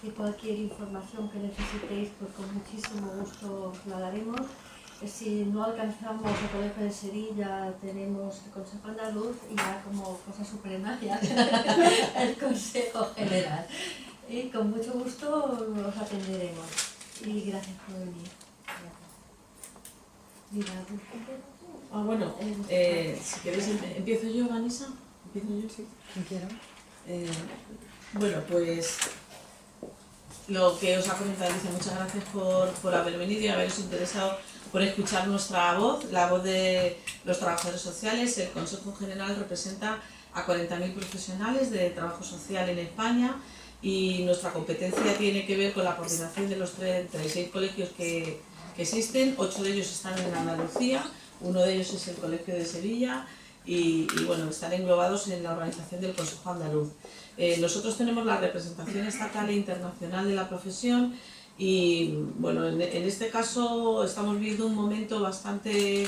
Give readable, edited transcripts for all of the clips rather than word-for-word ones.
y cualquier información que necesitéis, pues con muchísimo gusto os la daremos. Si no alcanzamos el Colegio de Sevilla, tenemos el Consejo Andaluz y ya como cosa suprema ya el Consejo General. Y con mucho gusto os atenderemos. Y gracias por venir. Mira, bueno, si queréis empiezo yo, Vanessa. ¿Empiezo yo? Sí, quien quiera. Bueno, pues lo que os ha comentado Alicia, muchas gracias por haber venido y haberos interesado por escuchar nuestra voz, la voz de los trabajadores sociales. El Consejo General representa a 40.000 profesionales de trabajo social en España y nuestra competencia tiene que ver con la coordinación de los 36 colegios que existen. 8 de ellos están en Andalucía, uno de ellos es el Colegio de Sevilla y bueno, están englobados en la organización del Consejo Andaluz. Nosotros tenemos la representación estatal e internacional de la profesión y bueno, en este caso estamos viviendo un momento bastante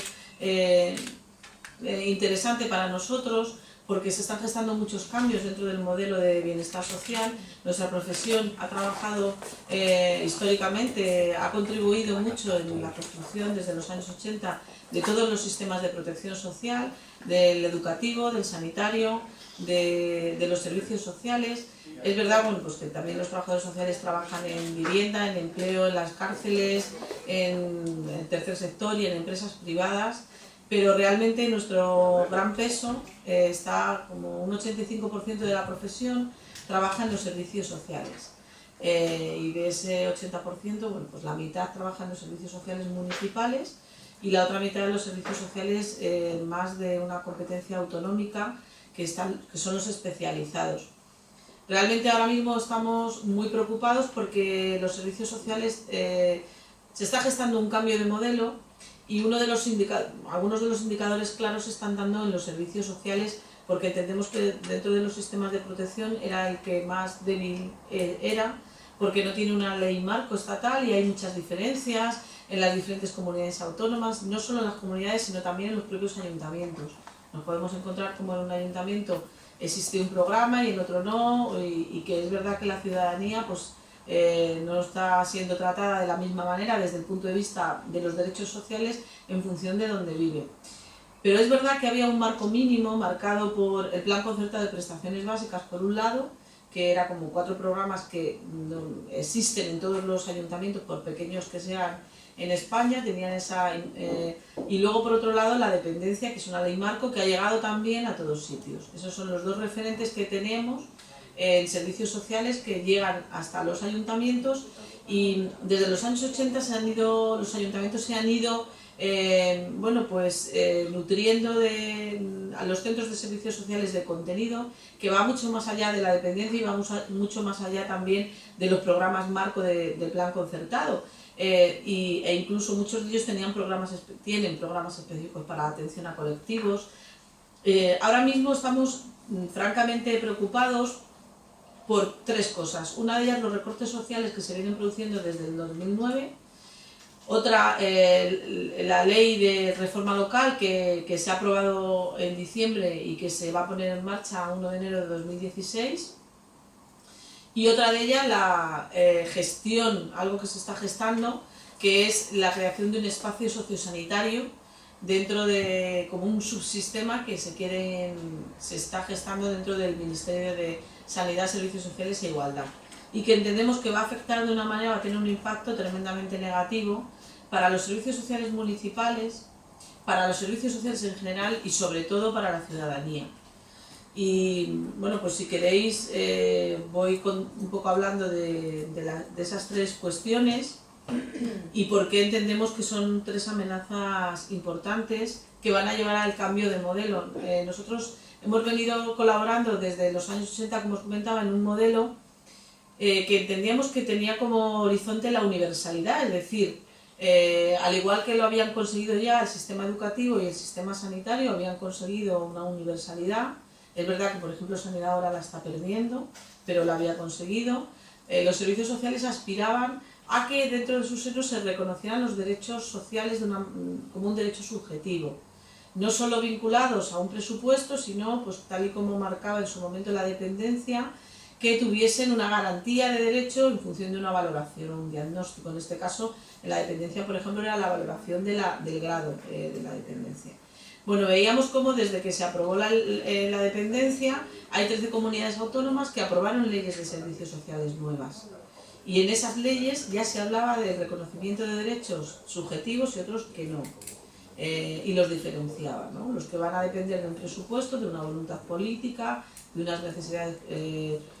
interesante para nosotros porque se están gestando muchos cambios dentro del modelo de bienestar social. Nuestra profesión ha trabajado históricamente, ha contribuido mucho en la construcción desde los años 80 de todos los sistemas de protección social, del educativo, del sanitario, de los servicios sociales. Es verdad, bueno, pues que también los trabajadores sociales trabajan en vivienda, en empleo, en las cárceles, en el tercer sector y en empresas privadas, pero realmente nuestro gran peso está como un 85% de la profesión trabaja en los servicios sociales. Y de ese 80%, bueno, pues la mitad trabaja en los servicios sociales municipales y la otra mitad de los servicios sociales más de una competencia autonómica que son los especializados. Realmente ahora mismo estamos muy preocupados porque los servicios sociales se está gestando un cambio de modelo y algunos de los indicadores claros se están dando en los servicios sociales porque entendemos que dentro de los sistemas de protección era el que más débil era porque no tiene una ley marco estatal y hay muchas diferencias en las diferentes comunidades autónomas, no solo en las comunidades sino también en los propios ayuntamientos. Nos podemos encontrar como en un ayuntamiento existe un programa y en otro no, y que es verdad que la ciudadanía pues, no está siendo tratada de la misma manera desde el punto de vista de los derechos sociales en función de donde vive. Pero es verdad que había un marco mínimo marcado por el Plan Concertado de Prestaciones Básicas por un lado, que era como 4 programas que existen en todos los ayuntamientos, por pequeños que sean, en España, tenían esa... y luego por otro lado la dependencia, que es una ley marco que ha llegado también a todos sitios. Esos son los dos referentes que tenemos en servicios sociales que llegan hasta los ayuntamientos y desde los años 80 los ayuntamientos se han ido bueno, pues, nutriendo a los centros de servicios sociales de contenido que va mucho más allá de la dependencia y va mucho más allá también de los programas marco del plan concertado. E incluso muchos de ellos tienen programas específicos para atención a colectivos. Ahora mismo estamos francamente preocupados por 3 cosas. Una de ellas, los recortes sociales que se vienen produciendo desde el 2009. Otra, la ley de reforma local que se ha aprobado en diciembre y que se va a poner en marcha a 1 de enero de 2016. Y otra de ellas, la gestión, algo que se está gestando, que es la creación de un espacio sociosanitario dentro de como un subsistema que se está gestando dentro del Ministerio de Sanidad, Servicios Sociales e Igualdad. Y que entendemos que va a afectar de una manera, va a tener un impacto tremendamente negativo para los servicios sociales municipales, para los servicios sociales en general y sobre todo para la ciudadanía. Y bueno, pues si queréis voy un poco hablando de esas 3 cuestiones y por qué entendemos que son 3 amenazas importantes que van a llevar al cambio de modelo. Nosotros hemos venido colaborando desde los años 80, como os comentaba, en un modelo que entendíamos que tenía como horizonte la universalidad, es decir, al igual que lo habían conseguido ya el sistema educativo y el sistema sanitario, habían conseguido una universalidad. Es verdad que, por ejemplo, Sanidad ahora la está perdiendo, pero la había conseguido. Los servicios sociales aspiraban a que dentro de sus senos se reconocieran los derechos sociales como un derecho subjetivo, no solo vinculados a un presupuesto, sino, pues, tal y como marcaba en su momento la dependencia, que tuviesen una garantía de derecho en función de una valoración o un diagnóstico. En este caso, en la dependencia, por ejemplo, era la valoración del grado de la dependencia. Bueno, veíamos cómo desde que se aprobó la dependencia hay 13 comunidades autónomas que aprobaron leyes de servicios sociales nuevas. Y en esas leyes ya se hablaba del reconocimiento de derechos subjetivos y otros que no. Y los diferenciaba, ¿no? Los que van a depender de un presupuesto, de una voluntad política, de unas necesidades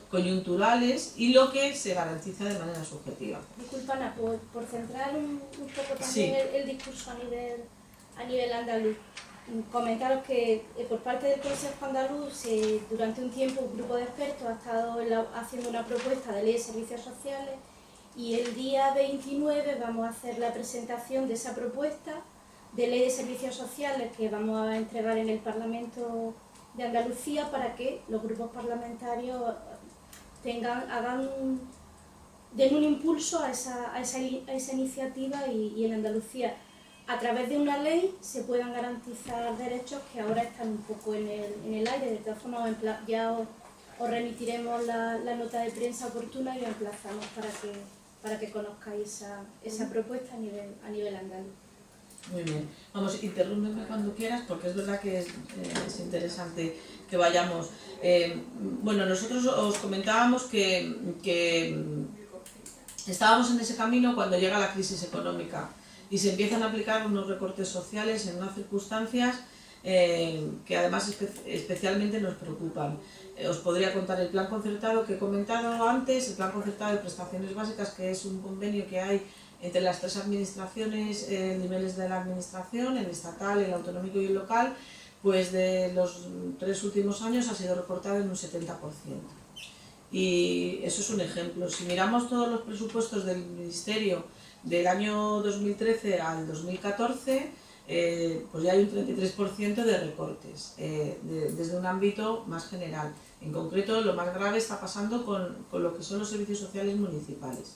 coyunturales y lo que se garantiza de manera subjetiva. Disculpa, Ana, por centrar un poco también Sí. el discurso a nivel andaluz. Comentaros que por parte del Consejo Andaluz durante un tiempo un grupo de expertos ha estado haciendo una propuesta de ley de servicios sociales y el día 29 vamos a hacer la presentación de esa propuesta de ley de servicios sociales que vamos a entregar en el Parlamento de Andalucía para que los grupos parlamentarios den un impulso a esa iniciativa y en Andalucía a través de una ley se puedan garantizar derechos que ahora están un poco en el aire. De todas formas, ya os remitiremos la nota de prensa oportuna y os emplazamos para que conozcáis esa propuesta a nivel andaluz. Muy bien. Vamos, interrúmpeme cuando quieras porque es verdad que es interesante que vayamos. Bueno, nosotros os comentábamos que estábamos en ese camino cuando llega la crisis económica y se empiezan a aplicar unos recortes sociales en unas circunstancias que además especialmente nos preocupan. Os podría contar el plan concertado que he comentado antes, el plan concertado de prestaciones básicas, que es un convenio que hay entre las tres administraciones, niveles de la administración, el estatal, el autonómico y el local, pues de los 3 últimos años ha sido recortado en un 70%. Y eso es un ejemplo. Si miramos todos los presupuestos del Ministerio del año 2013 al 2014, pues ya hay un 33% de recortes, desde un ámbito más general. En concreto, lo más grave está pasando con lo que son los servicios sociales municipales.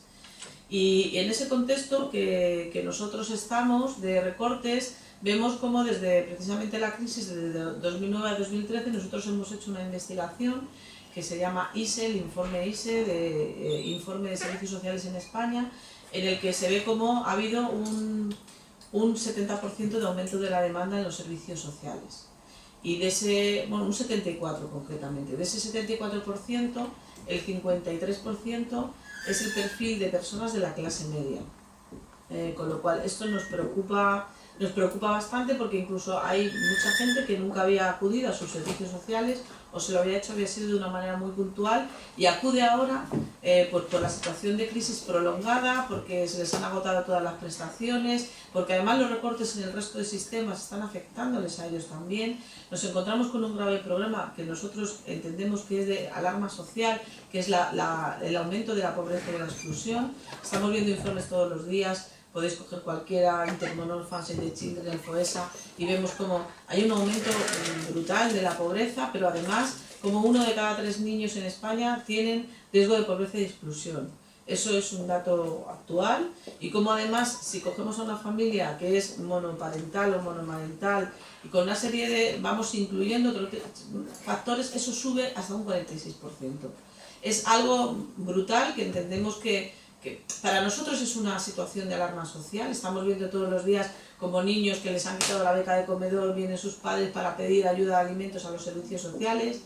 Y en ese contexto que nosotros estamos de recortes, vemos cómo desde precisamente la crisis de 2009 a 2013 nosotros hemos hecho una investigación que se llama ISE, el informe ISE, Informe de Servicios Sociales en España, en el que se ve cómo ha habido un 70% de aumento de la demanda en los servicios sociales. Y de ese, bueno, un 74% concretamente, de ese 74%, el 53% es el perfil de personas de la clase media. Con lo cual esto nos preocupa bastante porque incluso hay mucha gente que nunca había acudido a sus servicios sociales o se lo había sido de una manera muy puntual y acude ahora por la situación de crisis prolongada, porque se les han agotado todas las prestaciones, porque además los recortes en el resto de sistemas están afectándoles a ellos también. Nos encontramos con un grave problema que nosotros entendemos que es de alarma social, que es el aumento de la pobreza y de la exclusión. Estamos viendo informes todos los días. Podéis coger cualquiera, Intermonor, Save the Children, el FOESA, y vemos como hay un aumento brutal de la pobreza, pero además como 1 de cada 3 niños en España tienen riesgo de pobreza y exclusión. Eso es un dato actual y como además si cogemos a una familia que es monoparental o monomarental y con una serie de, vamos incluyendo otros factores, eso sube hasta un 46%. Es algo brutal que entendemos que para nosotros es una situación de alarma social. Estamos viendo todos los días como niños que les han quitado la beca de comedor, vienen sus padres para pedir ayuda de alimentos a los servicios sociales,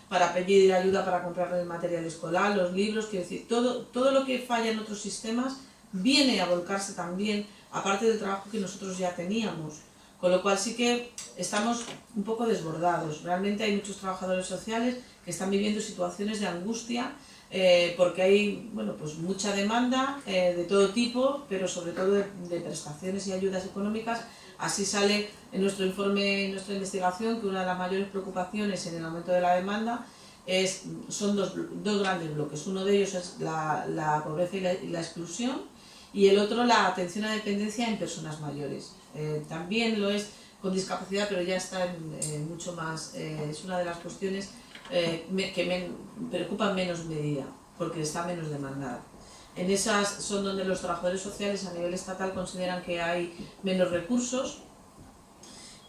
para pedir ayuda para comprarles el material escolar, los libros, quiero decir, todo lo que falla en otros sistemas viene a volcarse también, aparte del trabajo que nosotros ya teníamos. Con lo cual sí que estamos un poco desbordados. Realmente hay muchos trabajadores sociales que están viviendo situaciones de angustia porque hay pues mucha demanda de todo tipo, pero sobre todo de prestaciones y ayudas económicas. Así sale en nuestro informe, en nuestra investigación, que una de las mayores preocupaciones en el aumento de la demanda son dos grandes bloques. Uno de ellos es la pobreza y la exclusión, y el otro la atención a dependencia en personas mayores. También lo es con discapacidad, pero ya está en mucho más, es una de las cuestiones que me preocupa en menos medida, porque está menos demandada. En esas son donde los trabajadores sociales a nivel estatal consideran que hay menos recursos,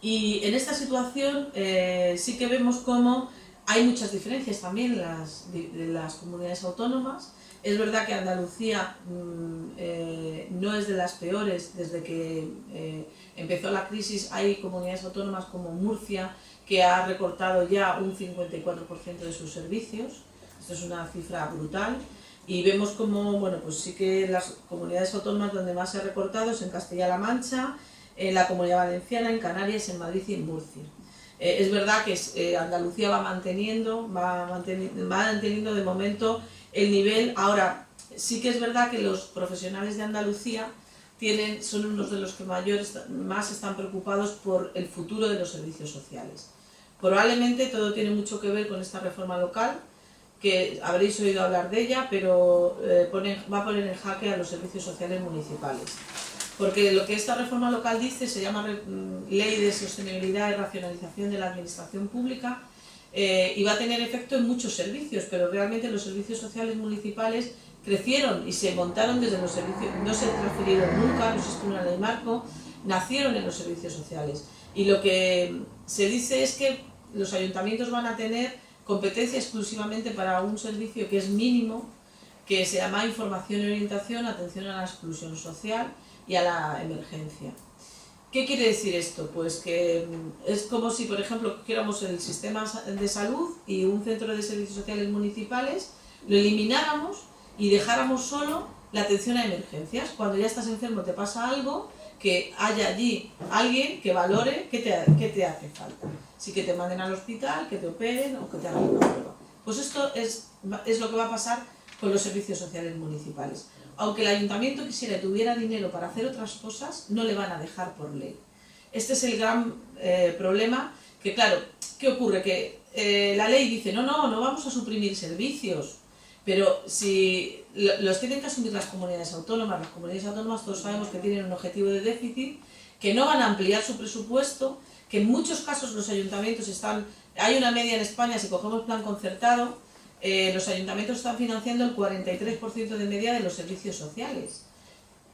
y en esta situación sí que vemos cómo Hay muchas diferencias también de las comunidades autónomas. Es verdad que Andalucía no es de las peores. Desde que empezó la crisis hay comunidades autónomas como Murcia, que ha recortado ya un 54% de sus servicios. Esto es una cifra brutal. Y vemos como, bueno, pues sí que las comunidades autónomas donde más se ha recortado es en Castilla-La Mancha, en la Comunidad Valenciana, en Canarias, en Madrid y en Murcia. Es verdad que Andalucía va manteniendo de momento el nivel. Ahora, sí que es verdad que los profesionales de Andalucía son unos de los que más están preocupados por el futuro de los servicios sociales. Probablemente todo tiene mucho que ver con esta reforma local, que habréis oído hablar de ella, pero va a poner en jaque a los servicios sociales municipales. Porque lo que esta reforma local dice se llama Ley de Sostenibilidad y Racionalización de la Administración Pública, y va a tener efecto en muchos servicios, pero realmente los servicios sociales municipales crecieron y se montaron desde los servicios, no se transfirieron nunca, no existe una ley marco, nacieron en los servicios sociales. Y lo que se dice es que los ayuntamientos van a tener competencia exclusivamente para un servicio que es mínimo, que se llama información y orientación, atención a la exclusión social y a la emergencia. ¿Qué quiere decir esto? Pues que es como si, por ejemplo, cogiéramos el sistema de salud y un centro de servicios sociales municipales, lo elimináramos y dejáramos solo la atención a emergencias. Cuando ya estás enfermo, te pasa algo, que haya allí alguien que valore qué te hace falta. Si que te manden al hospital, que te operen o que te hagan una prueba. Pues esto es lo que va a pasar con los servicios sociales municipales. Aunque el ayuntamiento quisiera y tuviera dinero para hacer otras cosas, no le van a dejar por ley. Este es el gran problema, que claro, ¿qué ocurre? Que la ley dice, no vamos a suprimir servicios, pero si los tienen que asumir las comunidades autónomas todos sabemos que tienen un objetivo de déficit, que no van a ampliar su presupuesto, que en muchos casos los ayuntamientos hay una media en España, si cogemos plan concertado, los ayuntamientos están financiando el 43% de media de los servicios sociales.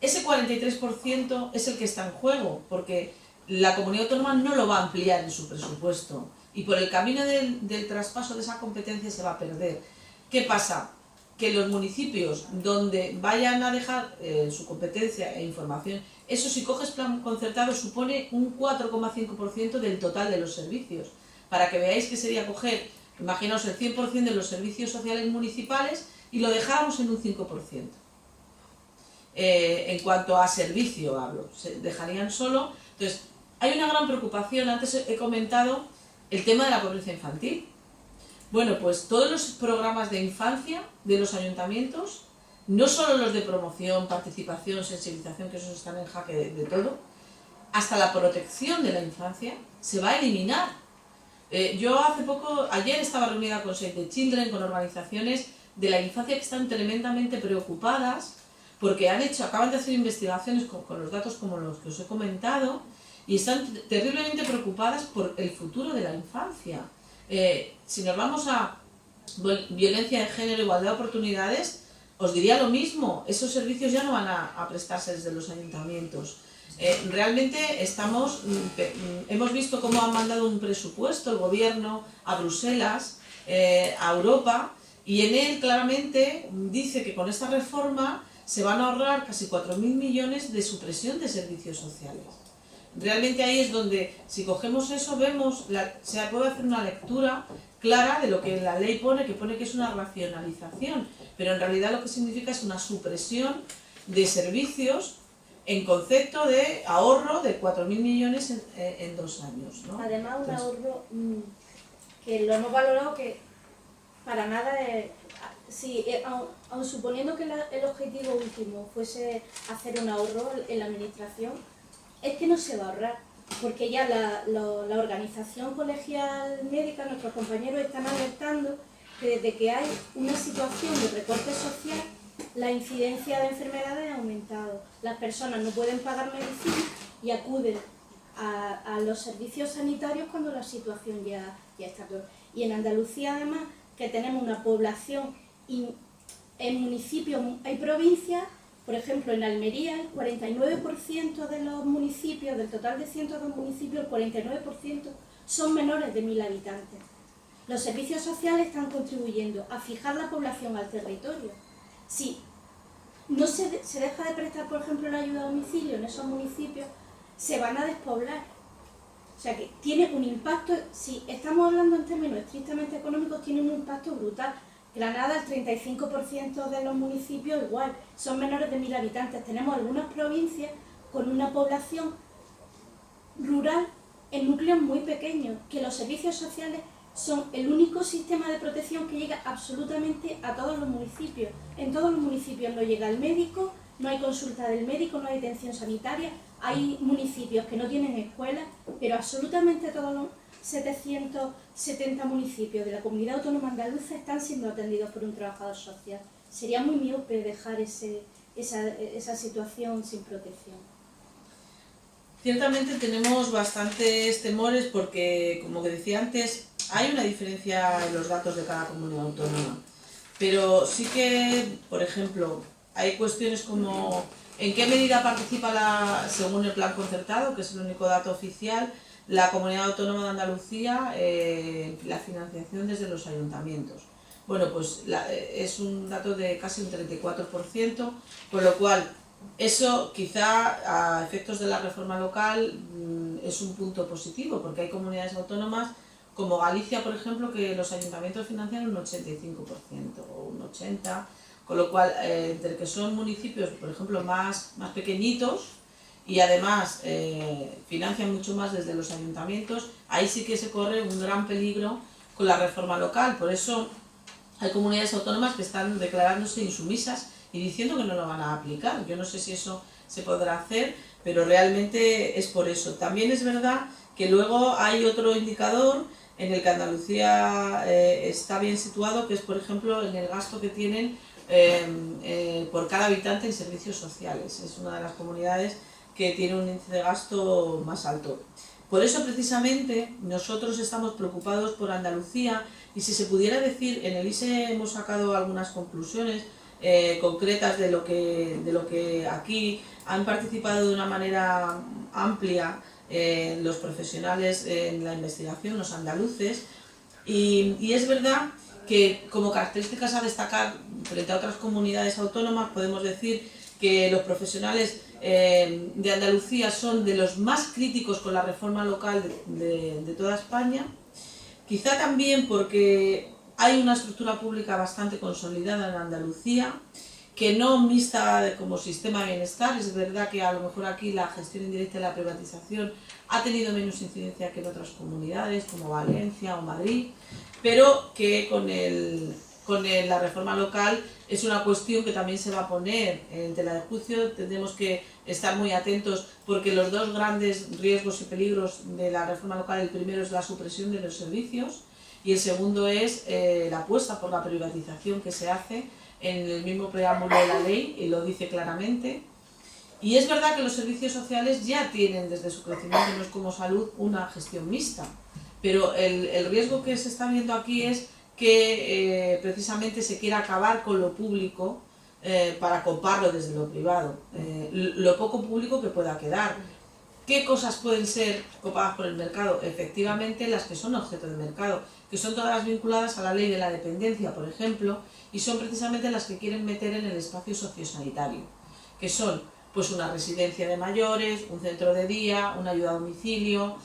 Ese 43% es el que está en juego, porque la comunidad autónoma no lo va a ampliar en su presupuesto y por el camino del traspaso de esa competencia se va a perder. ¿Qué pasa? Que los municipios donde vayan a dejar su competencia e información, eso si coges plan concertado supone un 4,5% del total de los servicios. Para que veáis que sería coger, imaginaos, el 100% de los servicios sociales municipales y lo dejáramos en un 5%. En cuanto a servicio hablo, se dejarían solo. Entonces, hay una gran preocupación. Antes he comentado el tema de la pobreza infantil. Bueno, pues todos los programas de infancia de los ayuntamientos, no solo los de promoción, participación, sensibilización, que esos están en jaque de todo, hasta la protección de la infancia, se va a eliminar. Yo ayer estaba reunida con Save the Children, con organizaciones de la infancia que están tremendamente preocupadas porque acaban de hacer investigaciones con los datos como los que os he comentado y están terriblemente preocupadas por el futuro de la infancia. Si nos vamos a violencia de género, igualdad de oportunidades, os diría lo mismo, esos servicios ya no van a prestarse desde los ayuntamientos. Realmente hemos visto cómo han mandado un presupuesto el gobierno a Bruselas, a Europa, y en él claramente dice que con esta reforma se van a ahorrar casi 4.000 millones de supresión de servicios sociales. Realmente ahí es donde, si cogemos eso, se puede hacer una lectura clara de lo que la ley pone que es una racionalización, pero en realidad lo que significa es una supresión de servicios en concepto de ahorro de 4.000 millones en 2 años, ¿no? Además, un ahorro que lo hemos valorado que para nada es... aun suponiendo que el objetivo último fuese hacer un ahorro en la administración, es que no se va a ahorrar, porque ya la organización colegial médica, nuestros compañeros están alertando que desde que hay una situación de recorte social, la incidencia de enfermedades ha aumentado. Las personas no pueden pagar medicina y acuden a los servicios sanitarios cuando la situación ya está peor. Y en Andalucía, además, que tenemos una población, en municipios, hay provincias, por ejemplo, en Almería, el 49% de los municipios, del total de 102 municipios, el 49% son menores de 1.000 habitantes. Los servicios sociales están contribuyendo a fijar la población al territorio. Si no se deja de prestar, por ejemplo, la ayuda a domicilio en esos municipios, se van a despoblar. O sea que tiene un impacto, si estamos hablando en términos estrictamente económicos, tiene un impacto brutal. Granada, el 35% de los municipios igual, son menores de 1000 habitantes. Tenemos algunas provincias con una población rural en núcleos muy pequeños, que los servicios sociales son el único sistema de protección que llega absolutamente a todos los municipios. En todos los municipios no llega el médico, no hay consulta del médico, no hay atención sanitaria, hay municipios que no tienen escuelas, pero absolutamente todos los 770 municipios de la Comunidad Autónoma Andaluza están siendo atendidos por un trabajador social. Sería muy miope dejar esa situación sin protección. Ciertamente tenemos bastantes temores porque, como que decía antes, hay una diferencia en los datos de cada comunidad autónoma. Pero sí que, por ejemplo, hay cuestiones como en qué medida participa, según el plan concertado, que es el único dato oficial, la Comunidad Autónoma de Andalucía en la financiación desde los ayuntamientos. Bueno, pues es un dato de casi un 34%, con lo cual eso quizá a efectos de la reforma local es un punto positivo, porque hay comunidades autónomas como Galicia, por ejemplo, que los ayuntamientos financian un 85% o un 80%, con lo cual, entre que son municipios, por ejemplo, más pequeñitos y además financian mucho más desde los ayuntamientos, ahí sí que se corre un gran peligro con la reforma local. Por eso hay comunidades autónomas que están declarándose insumisas y diciendo que no lo van a aplicar. Yo no sé si eso se podrá hacer, pero realmente es por eso. También es verdad que luego hay otro indicador en el que Andalucía está bien situado, que es, por ejemplo, en el gasto que tienen por cada habitante en servicios sociales. Es una de las comunidades que tiene un índice de gasto más alto. Por eso, precisamente, nosotros estamos preocupados por Andalucía, y si se pudiera decir, en el ISE hemos sacado algunas conclusiones concretas de lo que aquí han participado de una manera amplia los profesionales en la investigación, los andaluces, y es verdad que como características a destacar frente a otras comunidades autónomas podemos decir que los profesionales de Andalucía son de los más críticos con la reforma local de toda España, quizá también porque hay una estructura pública bastante consolidada en Andalucía, que no mixta como sistema de bienestar. Es verdad que a lo mejor aquí la gestión indirecta de la privatización ha tenido menos incidencia que en otras comunidades como Valencia o Madrid, pero que con la reforma local es una cuestión que también se va a poner en tela de juicio. Tendremos que estar muy atentos porque los dos grandes riesgos y peligros de la reforma local, el primero es la supresión de los servicios y el segundo es la apuesta por la privatización que se hace en el mismo preámbulo de la ley, y lo dice claramente. Y es verdad que los servicios sociales ya tienen desde su crecimiento, no es como salud, una gestión mixta, pero el riesgo que se está viendo aquí es que precisamente se quiera acabar con lo público para coparlo desde lo privado, lo poco público que pueda quedar. ¿Qué cosas pueden ser copadas por el mercado? Efectivamente, las que son objeto del mercado, que son todas vinculadas a la ley de la dependencia, por ejemplo, y son precisamente las que quieren meter en el espacio sociosanitario, que son pues una residencia de mayores, un centro de día, una ayuda a domicilio,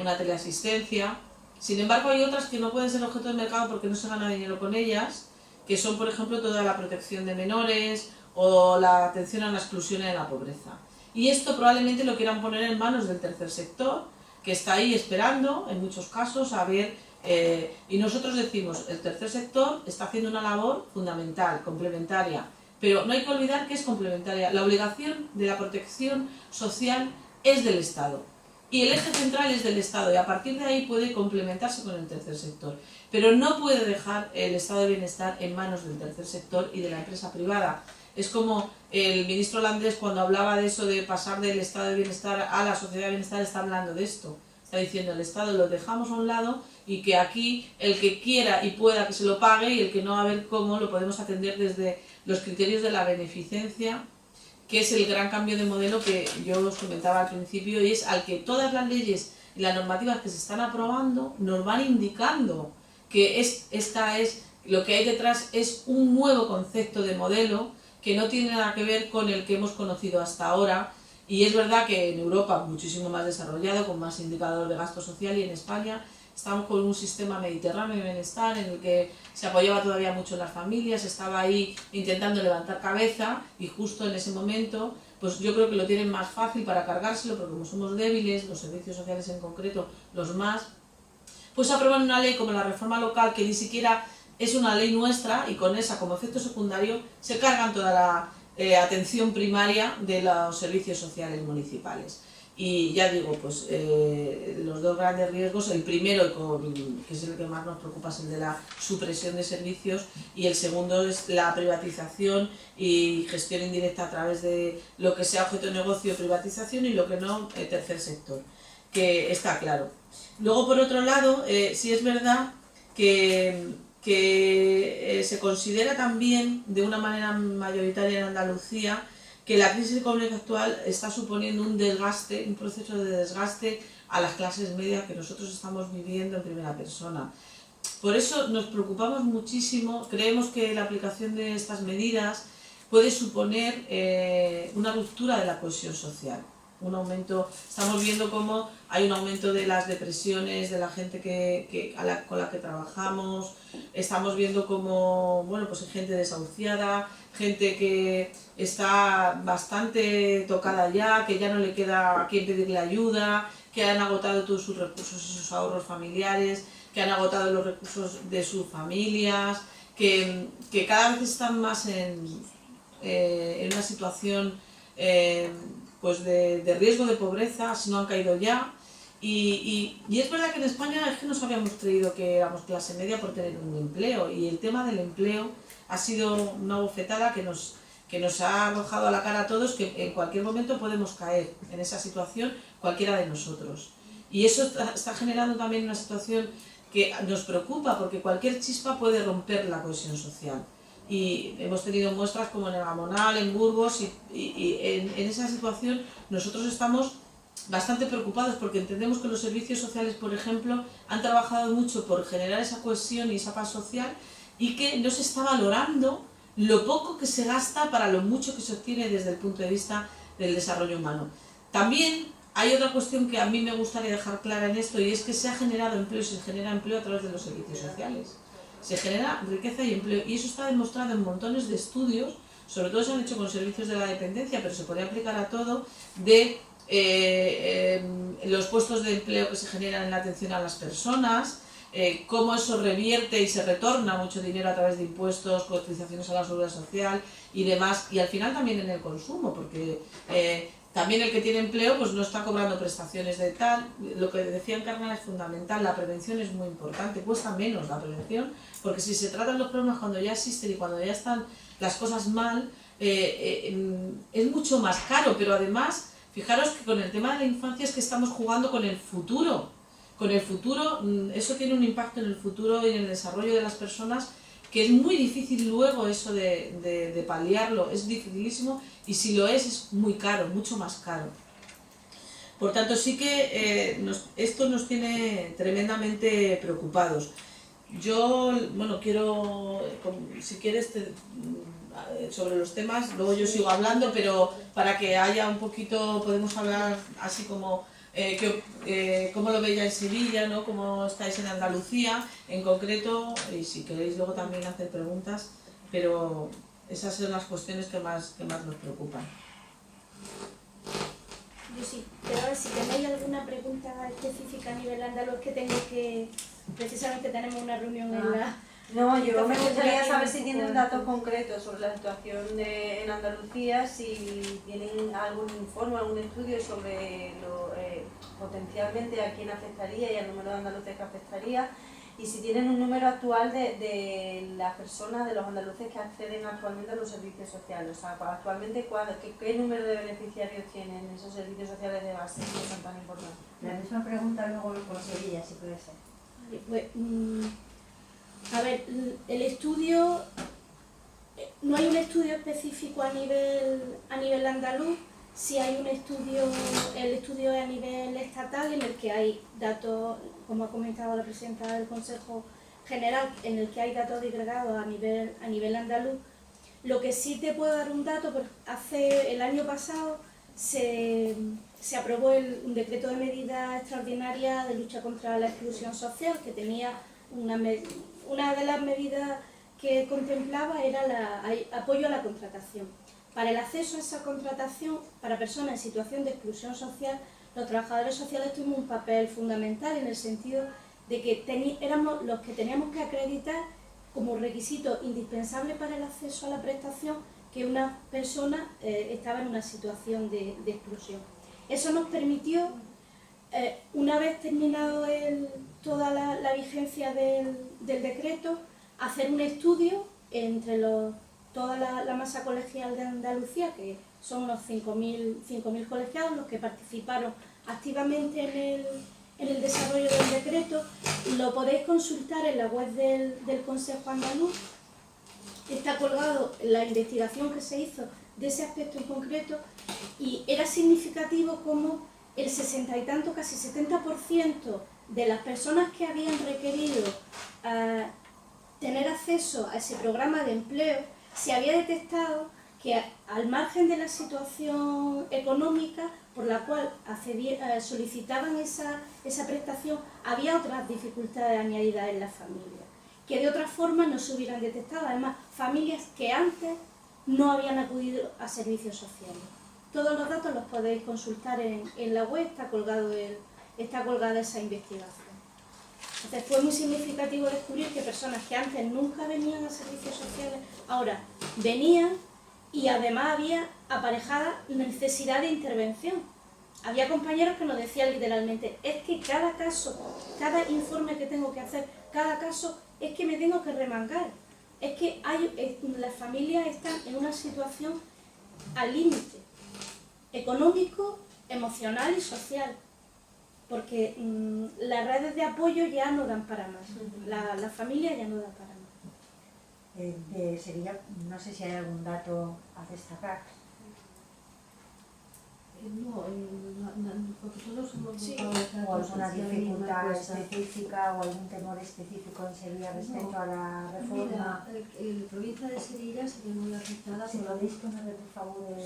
una teleasistencia. Sin embargo, hay otras que no pueden ser objeto del mercado porque no se gana dinero con ellas, que son, por ejemplo, toda la protección de menores o la atención a la exclusión y a la pobreza. Y esto probablemente lo quieran poner en manos del tercer sector, que está ahí esperando, en muchos casos, a ver. Y nosotros decimos, el tercer sector está haciendo una labor fundamental, complementaria, pero no hay que olvidar que es complementaria. La obligación de la protección social es del Estado y el eje central es del Estado, y a partir de ahí puede complementarse con el tercer sector, pero no puede dejar el estado de bienestar en manos del tercer sector y de la empresa privada. Es como el ministro holandés, cuando hablaba de eso de pasar del estado de bienestar a la sociedad de bienestar, está hablando de esto. Está diciendo, el Estado lo dejamos a un lado y que aquí el que quiera y pueda que se lo pague, y el que no, a ver cómo lo podemos atender desde los criterios de la beneficencia, que es el gran cambio de modelo que yo os comentaba al principio, y es al que todas las leyes y las normativas que se están aprobando nos van indicando que lo que hay detrás es un nuevo concepto de modelo que no tiene nada que ver con el que hemos conocido hasta ahora, y es verdad que en Europa muchísimo más desarrollado, con más indicadores de gasto social, y en España estamos con un sistema mediterráneo de bienestar en el que se apoyaba todavía mucho en las familias, estaba ahí intentando levantar cabeza, y justo en ese momento pues yo creo que lo tienen más fácil para cargárselo, porque como somos débiles, los servicios sociales en concreto, los más, pues aprueban una ley como la reforma local, que ni siquiera es una ley nuestra, y con esa como efecto secundario se cargan toda la atención primaria de los servicios sociales municipales. Y ya digo, pues los dos grandes riesgos, el primero, que es el que más nos preocupa, es el de la supresión de servicios, y el segundo es la privatización y gestión indirecta a través de lo que sea objeto de negocio, privatización, y lo que no, tercer sector, que está claro. Luego, por otro lado, sí es verdad que se considera también de una manera mayoritaria en Andalucía que la crisis económica actual está suponiendo un desgaste, un proceso de desgaste a las clases medias que nosotros estamos viviendo en primera persona. Por eso nos preocupamos muchísimo, creemos que la aplicación de estas medidas puede suponer una ruptura de la cohesión social. Un aumento, estamos viendo cómo hay un aumento de las depresiones de la gente con la que trabajamos, estamos viendo cómo, bueno, pues hay gente desahuciada, gente que está bastante tocada ya, que ya no le queda a quién pedirle ayuda, que han agotado todos sus recursos y sus ahorros familiares, que han agotado los recursos de sus familias, que cada vez están más en una situación pues de riesgo de pobreza, si no han caído ya. Y es verdad que en España es que nos habíamos creído que éramos clase media por tener un empleo, y el tema del empleo ha sido una bofetada que nos ha arrojado a la cara a todos, que en cualquier momento podemos caer en esa situación cualquiera de nosotros. Y eso está generando también una situación que nos preocupa, porque cualquier chispa puede romper la cohesión social. Y hemos tenido muestras como en el Gamonal, en Burgos, y en esa situación nosotros estamos bastante preocupados, porque entendemos que los servicios sociales, por ejemplo, han trabajado mucho por generar esa cohesión y esa paz social, y que no se está valorando lo poco que se gasta para lo mucho que se obtiene desde el punto de vista del desarrollo humano. También hay otra cuestión que a mí me gustaría dejar clara en esto, y es que se ha generado empleo, se genera empleo a través de los servicios sociales. Se genera riqueza y empleo, y eso está demostrado en montones de estudios, sobre todo se han hecho con servicios de la dependencia, pero se podría aplicar a todo, de los puestos de empleo que se generan en la atención a las personas, cómo eso revierte y se retorna mucho dinero a través de impuestos, cotizaciones a la seguridad social y demás, y al final también en el consumo, porque también el que tiene empleo pues no está cobrando prestaciones de tal. Lo que decía Encarna es fundamental, la prevención es muy importante, cuesta menos la prevención, porque si se tratan los problemas cuando ya existen y cuando ya están las cosas mal, es mucho más caro, pero además, fijaros que con el tema de la infancia es que estamos jugando con el futuro. Con el futuro, eso tiene un impacto en el futuro y en el desarrollo de las personas, que es muy difícil luego eso de paliarlo, es dificilísimo, y si lo es muy caro, mucho más caro. Por tanto, sí que esto nos tiene tremendamente preocupados. Yo, bueno, quiero, si quieres, sobre los temas, luego yo sigo hablando, pero para que haya un poquito, podemos hablar así como cómo lo veis ya en Sevilla, ¿no? Cómo estáis en Andalucía en concreto, y si queréis luego también hacer preguntas, pero esas son las cuestiones que más nos preocupan. Yo sí, pero si tenéis alguna pregunta específica a nivel andaluz, que tengo que, precisamente tenemos una reunión en la... No, yo me gustaría saber si tienen datos concretos sobre la situación en Andalucía, si tienen algún informe, algún estudio sobre potencialmente a quién afectaría y al número de andaluces que afectaría, y si tienen un número actual de las personas, de los andaluces que acceden actualmente a los servicios sociales. O sea, actualmente, ¿qué número de beneficiarios tienen esos servicios sociales de base que son tan importantes? La misma pregunta luego con Sevilla, si puede ser. Vale, pues, a ver, el estudio, no hay un estudio específico a nivel andaluz, sí hay un estudio, el estudio es a nivel estatal, en el que hay datos, como ha comentado la presidenta del Consejo general en el que hay datos agregados a nivel andaluz. Lo que sí te puedo dar un dato, porque el año pasado se aprobó un decreto de medidas extraordinarias de lucha contra la exclusión social, que tenía una de las medidas que contemplaba era apoyo a la contratación. Para el acceso a esa contratación, para personas en situación de exclusión social, los trabajadores sociales tuvimos un papel fundamental en el sentido de que éramos los que teníamos que acreditar como requisito indispensable para el acceso a la prestación que una persona estaba en una situación de exclusión. Eso nos permitió, una vez terminado toda la vigencia del decreto, hacer un estudio entre toda la masa colegial de Andalucía, que son unos 5.000 colegiados los que participaron activamente en el desarrollo del decreto. Lo podéis consultar en la web del Consejo Andaluz. Está colgado la investigación que se hizo de ese aspecto en concreto, y era significativo como el 60 y tanto, casi 70% de las personas que habían requerido tener acceso a ese programa de empleo, se había detectado que al margen de la situación económica por la cual solicitaban esa prestación, había otras dificultades añadidas en la familia, que de otra forma no se hubieran detectado. Además, familias que antes no habían acudido a servicios sociales. Todos los datos los podéis consultar en la web, está colgada esa investigación. Entonces fue muy significativo descubrir que personas que antes nunca venían a servicios sociales, ahora venían, y además había aparejada necesidad de intervención. Había compañeros que nos decían literalmente, es que cada caso, cada informe que tengo que hacer, cada caso, es que me tengo que remangar. Es que las familias están en una situación al límite, económico, emocional y social, porque las redes de apoyo ya no dan para más, la familia ya no da para más. De Sevilla, no sé si hay algún dato a destacar. No, porque todos hemos buscado O alguna dificultad específica o algún temor específico en Sevilla respecto a la reforma. Mira, la provincia de Sevilla se ve muy afectada. Si podéis ponerle por favor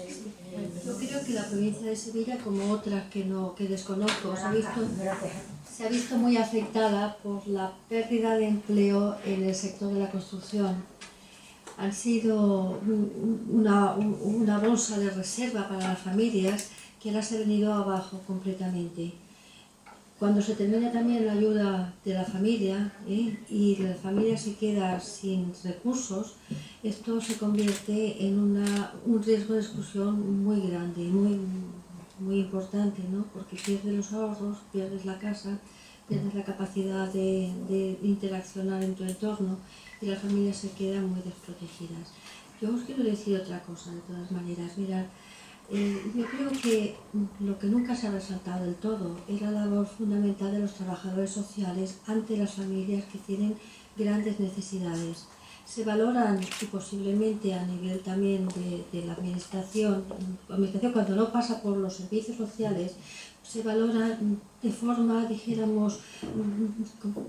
Yo creo que la provincia de Sevilla, como otras que desconozco, se ha visto muy afectada por la pérdida de empleo en el sector de la construcción. Han sido una bolsa de reserva para las familias que ahora se ha venido abajo completamente. Cuando se termina también la ayuda de la familia y la familia se queda sin recursos, esto se convierte en un riesgo de exclusión muy grande, muy importante, ¿no? Porque pierdes los ahorros, pierdes la casa, pierdes la capacidad de interaccionar en tu entorno y las familias se quedan muy desprotegidas. Yo os quiero decir otra cosa, de todas maneras. Mirad, yo creo que lo que nunca se ha resaltado del todo es la labor fundamental de los trabajadores sociales ante las familias que tienen grandes necesidades. Se valoran, y posiblemente a nivel también de la administración cuando no pasa por los servicios sociales, se valora de forma, dijéramos,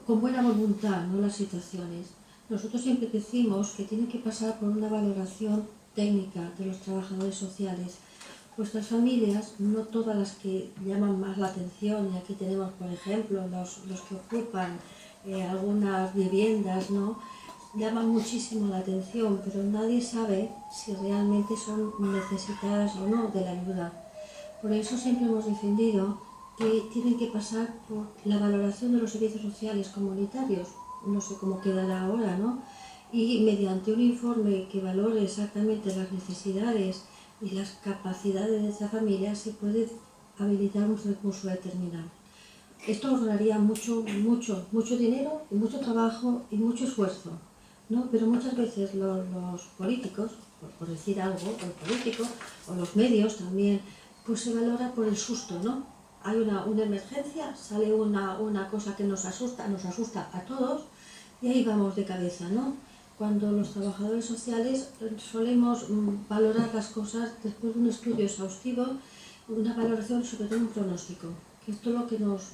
con buena voluntad, ¿no?, las situaciones. Nosotros siempre decimos que tiene que pasar por una valoración técnica de los trabajadores sociales. Vuestras familias, no todas las que llaman más la atención, y aquí tenemos, por ejemplo, los que ocupan algunas viviendas, ¿no?, llaman muchísimo la atención, pero nadie sabe si realmente son necesitadas o no de la ayuda. Por eso siempre hemos defendido que tienen que pasar por la valoración de los servicios sociales comunitarios, no sé cómo quedará ahora, ¿no? Y mediante un informe que valore exactamente las necesidades y las capacidades de esa familia se puede habilitar un recurso determinado. Esto ahorraría mucho dinero y mucho trabajo y mucho esfuerzo, ¿no? Pero muchas veces los políticos, por decir algo, los políticos o los medios también, pues se valora por el susto, ¿no? Hay una emergencia, sale una cosa que nos asusta a todos y ahí vamos de cabeza, ¿no? Cuando los trabajadores sociales solemos valorar las cosas después de un estudio exhaustivo, una valoración, sobre todo un pronóstico, que esto es lo que nos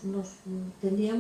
tendríamos